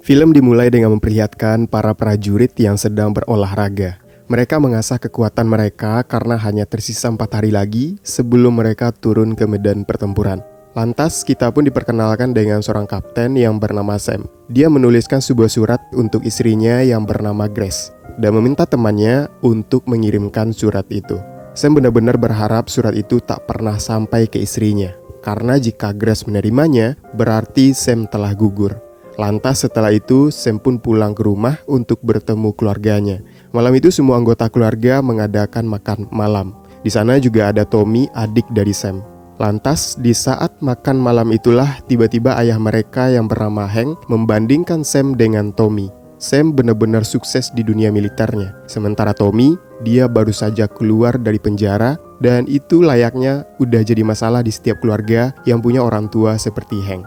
Film dimulai dengan memperlihatkan para prajurit yang sedang berolahraga. Mereka mengasah kekuatan mereka karena hanya tersisa 4 hari lagi sebelum mereka turun ke medan pertempuran. Lantas kita pun diperkenalkan dengan seorang kapten yang bernama Sam. Dia menuliskan sebuah surat untuk istrinya yang bernama Grace dan meminta temannya untuk mengirimkan surat itu. Sam benar-benar berharap surat itu tak pernah sampai ke istrinya, karena jika Grace menerimanya, berarti Sam telah gugur. Lantas setelah itu, Sam pun pulang ke rumah untuk bertemu keluarganya. Malam itu semua anggota keluarga mengadakan makan malam. Di sana juga ada Tommy, adik dari Sam. Lantas di saat makan malam itulah tiba-tiba ayah mereka yang bernama Hank membandingkan Sam dengan Tommy. Sam benar-benar sukses di dunia militernya. Sementara Tommy, dia baru saja keluar dari penjara dan itu layaknya udah jadi masalah di setiap keluarga yang punya orang tua seperti Hank.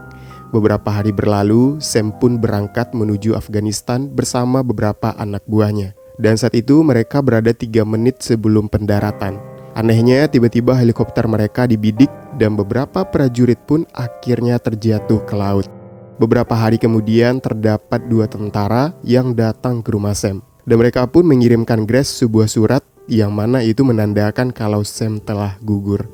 Beberapa hari berlalu, Sam pun berangkat menuju Afghanistan bersama beberapa anak buahnya. Dan saat itu mereka berada 3 menit sebelum pendaratan. Anehnya, tiba-tiba helikopter mereka dibidik dan beberapa prajurit pun akhirnya terjatuh ke laut. Beberapa hari kemudian terdapat 2 tentara yang datang ke rumah Sam. Dan mereka pun mengirimkan Grace sebuah surat yang mana itu menandakan kalau Sam telah gugur.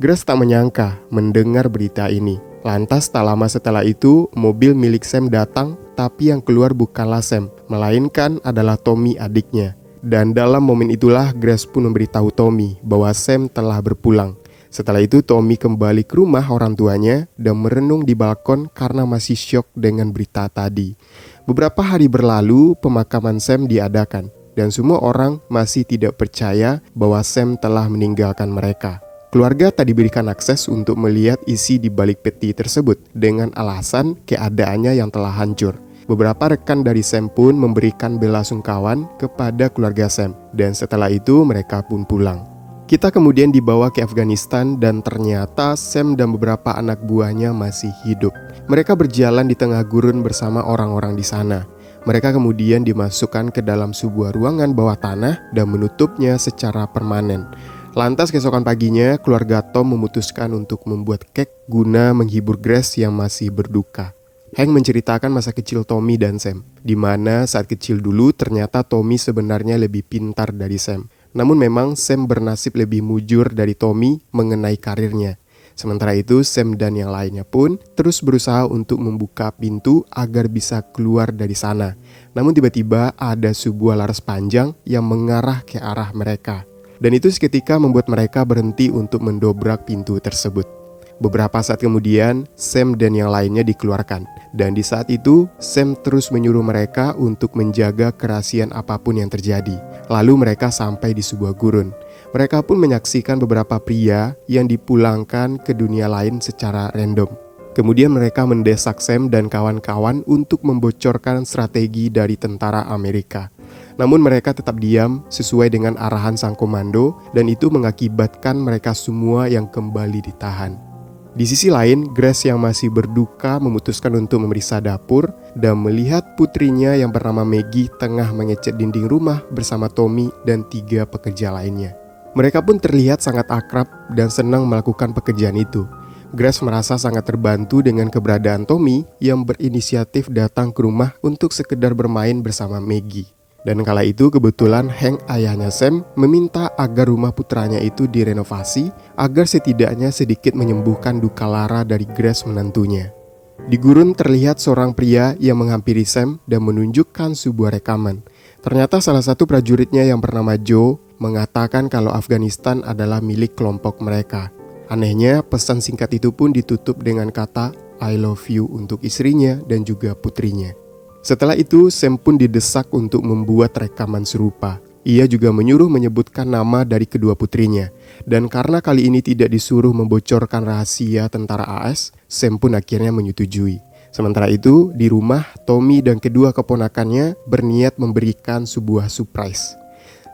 Grace tak menyangka mendengar berita ini. Lantas tak lama setelah itu, mobil milik Sam datang, tapi yang keluar bukanlah Sam, melainkan adalah Tommy adiknya. Dan dalam momen itulah Grace pun memberitahu Tommy bahwa Sam telah berpulang. Setelah itu Tommy kembali ke rumah orang tuanya dan merenung di balkon karena masih syok dengan berita tadi. Beberapa hari berlalu, pemakaman Sam diadakan, dan semua orang masih tidak percaya bahwa Sam telah meninggalkan mereka. Keluarga tak diberikan akses untuk melihat isi di balik peti tersebut dengan alasan keadaannya yang telah hancur. Beberapa rekan dari Sam pun memberikan belasungkawan kepada keluarga Sam dan setelah itu mereka pun pulang. Kita kemudian dibawa ke Afghanistan dan ternyata Sam dan beberapa anak buahnya masih hidup. Mereka berjalan di tengah gurun bersama orang-orang di sana. Mereka kemudian dimasukkan ke dalam sebuah ruangan bawah tanah dan menutupnya secara permanen. Lantas keesokan paginya, keluarga Tom memutuskan untuk membuat kek guna menghibur Grace yang masih berduka. Hank menceritakan masa kecil Tommy dan Sam, di mana saat kecil dulu ternyata Tommy sebenarnya lebih pintar dari Sam. Namun memang Sam bernasib lebih mujur dari Tommy mengenai karirnya. Sementara itu Sam dan yang lainnya pun terus berusaha untuk membuka pintu agar bisa keluar dari sana. Namun tiba-tiba ada sebuah laras panjang yang mengarah ke arah mereka. Dan itu seketika membuat mereka berhenti untuk mendobrak pintu tersebut. Beberapa saat kemudian, Sam dan yang lainnya dikeluarkan. Dan di saat itu, Sam terus menyuruh mereka untuk menjaga kerahasiaan apapun yang terjadi. Lalu mereka sampai di sebuah gurun. Mereka pun menyaksikan beberapa pria yang dipulangkan ke dunia lain secara random. Kemudian mereka mendesak Sam dan kawan-kawan untuk membocorkan strategi dari tentara Amerika. Namun mereka tetap diam sesuai dengan arahan sang komando dan itu mengakibatkan mereka semua yang kembali ditahan. Di sisi lain, Grace yang masih berduka memutuskan untuk memeriksa dapur dan melihat putrinya yang bernama Maggie tengah mengecat dinding rumah bersama Tommy dan 3 pekerja lainnya. Mereka pun terlihat sangat akrab dan senang melakukan pekerjaan itu. Grace merasa sangat terbantu dengan keberadaan Tommy yang berinisiatif datang ke rumah untuk sekedar bermain bersama Maggie. Dan kala itu kebetulan Hank ayahnya Sam meminta agar rumah putranya itu direnovasi agar setidaknya sedikit menyembuhkan duka lara dari Grace menantunya. Di gurun terlihat seorang pria yang menghampiri Sam dan menunjukkan sebuah rekaman. Ternyata salah satu prajuritnya yang bernama Joe mengatakan kalau Afghanistan adalah milik kelompok mereka. Anehnya pesan singkat itu pun ditutup dengan kata I love you untuk istrinya dan juga putrinya. Setelah itu, Sam pun didesak untuk membuat rekaman serupa. Ia juga menyuruh menyebutkan nama dari kedua putrinya. Dan karena kali ini tidak disuruh membocorkan rahasia tentara AS, Sam pun akhirnya menyetujui. Sementara itu, di rumah, Tommy dan kedua keponakannya berniat memberikan sebuah surprise.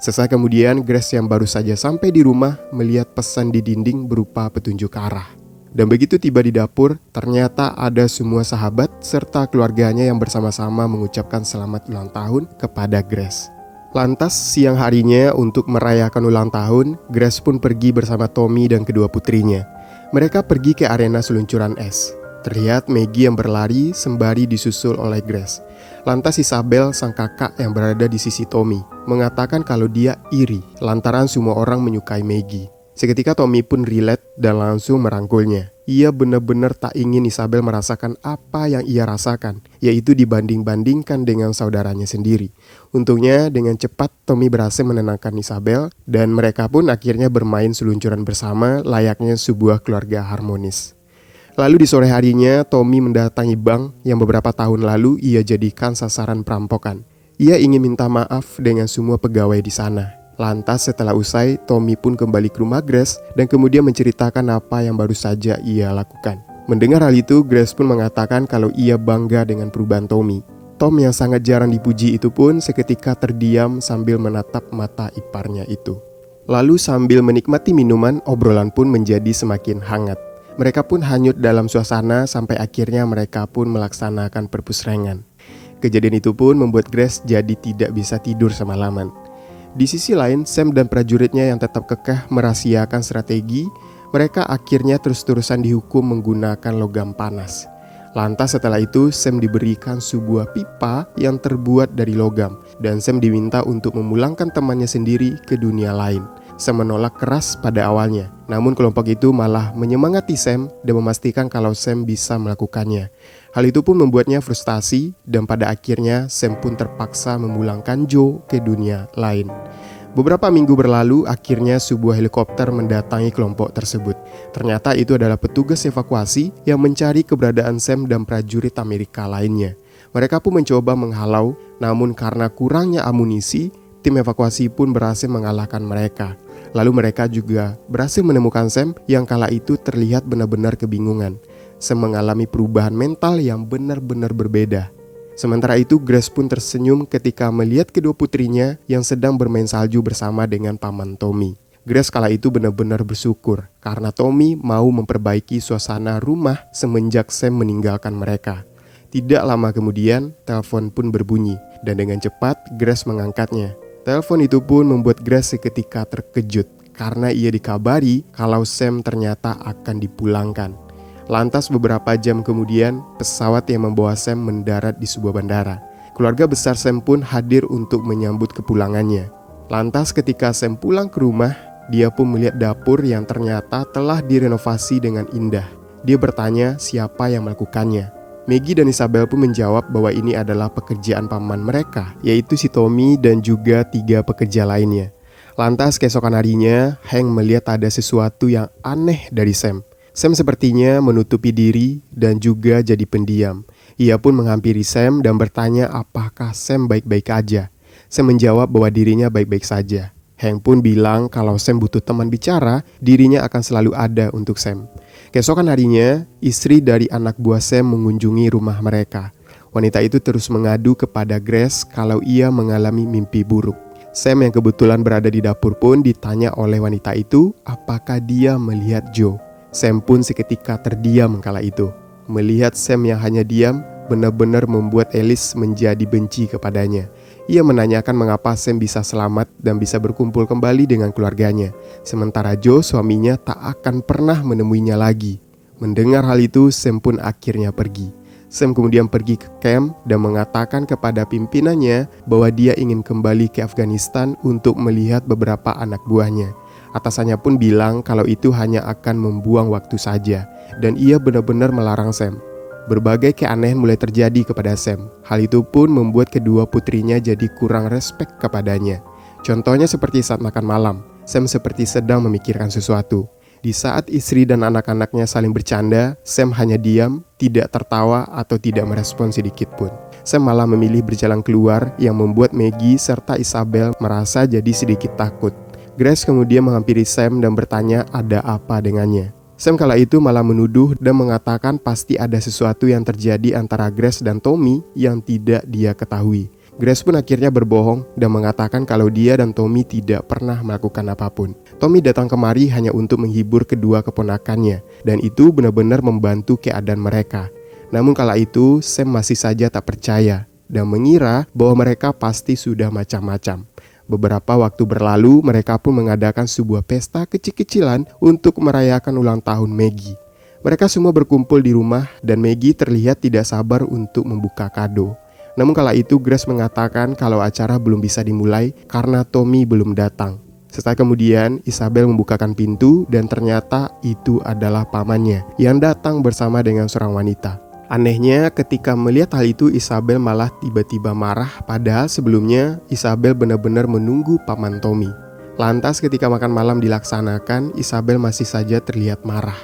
Sesaat kemudian, Grace yang baru saja sampai di rumah melihat pesan di dinding berupa petunjuk arah. Dan begitu tiba di dapur, ternyata ada semua sahabat serta keluarganya yang bersama-sama mengucapkan selamat ulang tahun kepada Grace. Lantas siang harinya untuk merayakan ulang tahun, Grace pun pergi bersama Tommy dan kedua putrinya. Mereka pergi ke arena seluncuran es. Terlihat Maggie yang berlari sembari disusul oleh Grace. Lantas Isabel, sang kakak yang berada di sisi Tommy, mengatakan kalau dia iri lantaran semua orang menyukai Maggie. Seketika Tommy pun relate dan langsung merangkulnya. Ia benar-benar tak ingin Isabel merasakan apa yang ia rasakan, yaitu dibanding-bandingkan dengan saudaranya sendiri. Untungnya dengan cepat Tommy berhasil menenangkan Isabel dan mereka pun akhirnya bermain seluncuran bersama layaknya sebuah keluarga harmonis. Lalu di sore harinya Tommy mendatangi bank yang beberapa tahun lalu ia jadikan sasaran perampokan. Ia ingin minta maaf dengan semua pegawai di sana. Lantas setelah usai, Tommy pun kembali ke rumah Grace dan kemudian menceritakan apa yang baru saja ia lakukan. Mendengar hal itu, Grace pun mengatakan kalau ia bangga dengan perubahan Tommy. Tom yang sangat jarang dipuji itu pun seketika terdiam sambil menatap mata iparnya itu. Lalu sambil menikmati minuman, obrolan pun menjadi semakin hangat. Mereka pun hanyut dalam suasana sampai akhirnya mereka pun melaksanakan perpusrengan. Kejadian itu pun membuat Grace jadi tidak bisa tidur semalaman. Di sisi lain, Sam dan prajuritnya yang tetap kekeh merahasiakan strategi, mereka akhirnya terus-terusan dihukum menggunakan logam panas. Lantas setelah itu, Sam diberikan sebuah pipa yang terbuat dari logam, dan Sam diminta untuk memulangkan temannya sendiri ke dunia lain. Sam menolak keras pada awalnya, namun kelompok itu malah menyemangati Sam dan memastikan kalau Sam bisa melakukannya. Hal itu pun membuatnya frustasi dan pada akhirnya Sam pun terpaksa memulangkan Joe ke dunia lain. Beberapa minggu berlalu, akhirnya sebuah helikopter mendatangi kelompok tersebut. Ternyata itu adalah petugas evakuasi yang mencari keberadaan Sam dan prajurit Amerika lainnya. Mereka pun mencoba menghalau, namun karena kurangnya amunisi, tim evakuasi pun berhasil mengalahkan mereka. Lalu mereka juga berhasil menemukan Sam yang kala itu terlihat benar-benar kebingungan. Sam mengalami perubahan mental yang benar-benar berbeda. Sementara itu Grace pun tersenyum ketika melihat kedua putrinya yang sedang bermain salju bersama dengan paman Tommy. Grace kala itu benar-benar bersyukur karena Tommy mau memperbaiki suasana rumah semenjak Sam meninggalkan mereka. Tidak lama kemudian, telepon pun berbunyi dan dengan cepat Grace mengangkatnya. Telepon itu pun membuat Grace seketika terkejut karena ia dikabari kalau Sam ternyata akan dipulangkan. Lantas beberapa jam kemudian, pesawat yang membawa Sam mendarat di sebuah bandara. Keluarga besar Sam pun hadir untuk menyambut kepulangannya. Lantas ketika Sam pulang ke rumah, dia pun melihat dapur yang ternyata telah direnovasi dengan indah. Dia bertanya siapa yang melakukannya. Maggie dan Isabel pun menjawab bahwa ini adalah pekerjaan paman mereka, yaitu si Tommy dan juga 3 pekerja lainnya. Lantas keesokan harinya, Hank melihat ada sesuatu yang aneh dari Sam. Sam sepertinya menutupi diri dan juga jadi pendiam. Ia pun menghampiri Sam dan bertanya apakah Sam baik-baik aja. Sam menjawab bahwa dirinya baik-baik saja. Hank pun bilang kalau Sam butuh teman bicara, dirinya akan selalu ada untuk Sam. Keesokan harinya, istri dari anak buah Sam mengunjungi rumah mereka. Wanita itu terus mengadu kepada Grace kalau ia mengalami mimpi buruk. Sam yang kebetulan berada di dapur pun ditanya oleh wanita itu apakah dia melihat Joe. Sam pun seketika terdiam kala itu. Melihat Sam yang hanya diam benar-benar membuat Alice menjadi benci kepadanya. Ia menanyakan mengapa Sam bisa selamat dan bisa berkumpul kembali dengan keluarganya. Sementara Joe, suaminya, tak akan pernah menemuinya lagi. Mendengar hal itu, Sam pun akhirnya pergi. Sam kemudian pergi ke camp dan mengatakan kepada pimpinannya bahwa dia ingin kembali ke Afghanistan untuk melihat beberapa anak buahnya. Atasannya pun bilang kalau itu hanya akan membuang waktu saja, dan ia benar-benar melarang Sam. Berbagai keanehan mulai terjadi kepada Sam. Hal itu pun membuat kedua putrinya jadi kurang respek kepadanya. Contohnya seperti saat makan malam, Sam seperti sedang memikirkan sesuatu. Di saat istri dan anak-anaknya saling bercanda, Sam hanya diam, tidak tertawa atau tidak merespon sedikit pun. Sam malah memilih berjalan keluar yang membuat Maggie serta Isabel merasa jadi sedikit takut. Grace kemudian menghampiri Sam dan bertanya ada apa dengannya. Sam kala itu malah menuduh dan mengatakan pasti ada sesuatu yang terjadi antara Grace dan Tommy yang tidak dia ketahui. Grace pun akhirnya berbohong dan mengatakan kalau dia dan Tommy tidak pernah melakukan apapun. Tommy datang kemari hanya untuk menghibur kedua keponakannya, dan itu benar-benar membantu keadaan mereka. Namun kala itu Sam masih saja tak percaya dan mengira bahwa mereka pasti sudah macam-macam. Beberapa waktu berlalu, mereka pun mengadakan sebuah pesta kecil-kecilan untuk merayakan ulang tahun Maggie. Mereka semua berkumpul di rumah dan Maggie terlihat tidak sabar untuk membuka kado. Namun kala itu Grace mengatakan kalau acara belum bisa dimulai karena Tommy belum datang. Sesaat kemudian Isabel membukakan pintu dan ternyata itu adalah pamannya yang datang bersama dengan seorang wanita. Anehnya ketika melihat hal itu Isabel malah tiba-tiba marah, padahal sebelumnya Isabel benar-benar menunggu paman Tommy. Lantas ketika makan malam dilaksanakan, Isabel masih saja terlihat marah.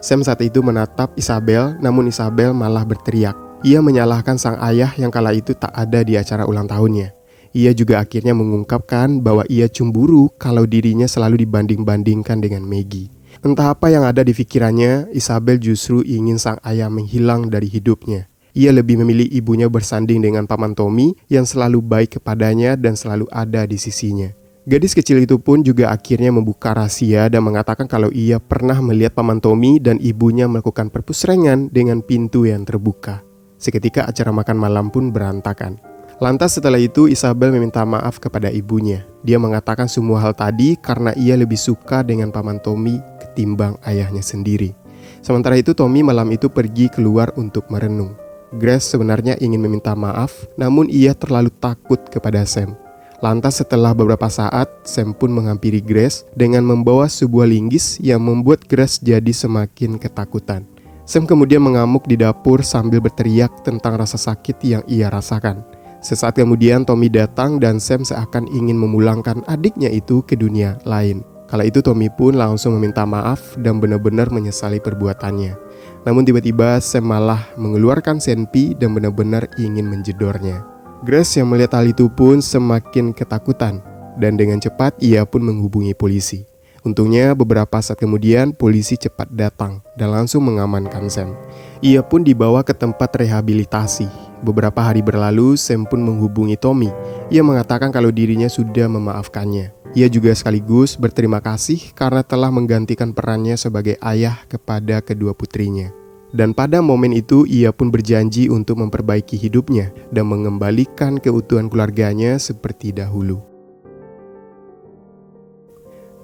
Sam saat itu menatap Isabel, namun Isabel malah berteriak. Ia menyalahkan sang ayah yang kala itu tak ada di acara ulang tahunnya. Ia juga akhirnya mengungkapkan bahwa ia cemburu kalau dirinya selalu dibanding-bandingkan dengan Maggie. Entah apa yang ada di pikirannya, Isabel justru ingin sang ayah menghilang dari hidupnya. Ia lebih memilih ibunya bersanding dengan paman Tommy yang selalu baik kepadanya dan selalu ada di sisinya. Gadis kecil itu pun juga akhirnya membuka rahasia dan mengatakan kalau ia pernah melihat paman Tommy dan ibunya melakukan perpusrengan dengan pintu yang terbuka. Seketika acara makan malam pun berantakan. Lantas setelah itu Isabel meminta maaf kepada ibunya. Dia mengatakan semua hal tadi karena ia lebih suka dengan paman Tommy ketimbang ayahnya sendiri. Sementara itu Tommy malam itu pergi keluar untuk merenung. Grace sebenarnya ingin meminta maaf, namun ia terlalu takut kepada Sam. Lantas setelah beberapa saat, Sam pun menghampiri Grace dengan membawa sebuah linggis yang membuat Grace jadi semakin ketakutan. Sam kemudian mengamuk di dapur sambil berteriak tentang rasa sakit yang ia rasakan. Sesaat kemudian Tommy datang dan Sam seakan ingin memulangkan adiknya itu ke dunia lain. Kala itu Tommy pun langsung meminta maaf dan benar-benar menyesali perbuatannya. Namun tiba-tiba Sam malah mengeluarkan senpi dan benar-benar ingin menjedornya. Grace yang melihat hal itu pun semakin ketakutan dan dengan cepat ia pun menghubungi polisi. Untungnya beberapa saat kemudian polisi cepat datang dan langsung mengamankan Sam. Ia pun dibawa ke tempat rehabilitasi. Beberapa hari berlalu Sam pun menghubungi Tommy. Ia mengatakan kalau dirinya sudah memaafkannya. Ia juga sekaligus berterima kasih karena telah menggantikan perannya sebagai ayah kepada kedua putrinya. Dan pada momen itu ia pun berjanji untuk memperbaiki hidupnya dan mengembalikan keutuhan keluarganya seperti dahulu.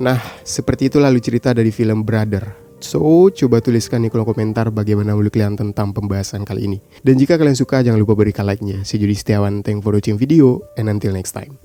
Nah, seperti itu lalu cerita dari film Brother. So, coba tuliskan di kolom komentar bagaimana menurut kalian tentang pembahasan kali ini. Dan jika kalian suka, jangan lupa berikan like-nya. Saya Jody Setiawan, thank for watching video, and until next time.